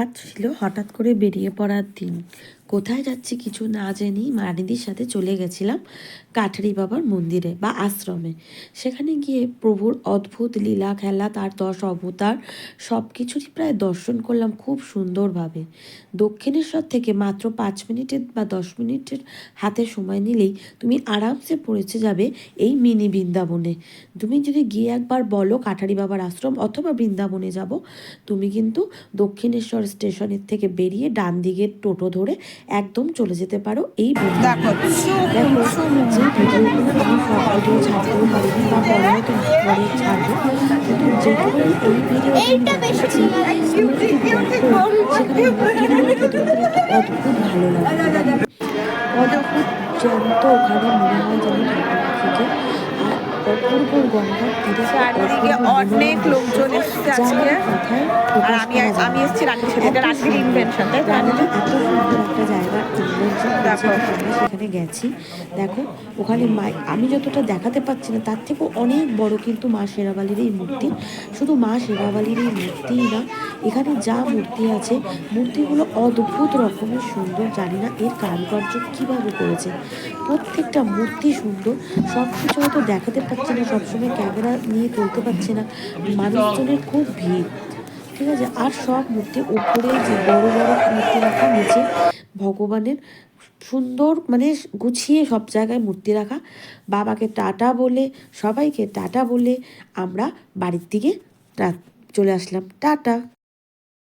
আজ ছিল হঠাৎ করে বেরিয়ে পড়ার দিন। কোথায় যাচ্ছি কিছু না জেনেই মানিদির সাথে চলে গেছিলাম কাঠারি বাবার মন্দিরে বা আশ্রমে। সেখানে গিয়ে প্রভুর অদ্ভুত লীলা খেলা, তার 10 অবতার সব কিছুরই প্রায় দর্শন করলাম খুব সুন্দরভাবে। দক্ষিণেশ্বর থেকে মাত্র 5 মিনিটের বা 10 মিনিটের হাতে সময় নিলেই তুমি আরামসে পৌঁছে যাবে এই মিনি বৃন্দাবনে। তুমি যদি গিয়ে একবার বলো কাঠারি বাবার আশ্রম অথবা বৃন্দাবনে যাব, তুমি কিন্তু দক্ষিণেশ্বর স্টেশনের থেকে বেরিয়ে ডান দিকের টোটো ধরে একদম চলে যেতে পারো এই বৃন্দাবনে। দেখো, যে ভিডিওগুলো আমি সব ভিডিও ছাড়তেও পারিনি বা পরে হয়তো পরে ছাড়বো, কিন্তু যেটুকু এই ভিডিও আমি দেখাচ্ছি তোমরা যদি দেখো, সেখানে মূর্তিগুলো দেখে তোমাদের একটা অদ্ভুত ভালো লাগবে। অদ্ভুত জ্যান্ত, ওখানে মনে হয় যেন ঠাকুর থেকে। আর অপূর্ব গঙ্গার তীরে চারিদিকে অনেক লোকজন এসেছে আজকে। আর আমি এসেছি রানীর সাথে, এটা রানীর ইনভেনশন, তাই তো? এত সুন্দর একটা জায়গা ইনভেনশন করেছে, আমরা সেখানে গেছি। দেখো ওখানে আমি যতটা দেখাতে পারছি না তার থেকেও অনেক বড় কিন্তু মা শেরাবালির এই মূর্তি। শুধু মা শেরাবালির এই মূর্তিই না, এখানে যা মূর্তি আছে মূর্তিগুলো অদ্ভুত রকমের সুন্দর। জানি না এর কারুকার্য কীভাবে করেছে, প্রত্যেকটা মূর্তি সুন্দর। সব কিছু হয়তো দেখাতে পারছি না, সবসময় ক্যামেরা নিয়ে তুলতে পারছি না, মানুষজনের খুব ভিড়, ঠিক আছে। আর সব মূর্তি উপরে যে বড় বড় মূর্তি রাখা, নিচে ভগবানের সুন্দর মানে গুছিয়ে সব জায়গায় মূর্তি রাখা। বাবাকে টাটা বলে, সবাইকে টাটা বলে আমরা বাড়ির দিকে চলে আসলাম। টাটা।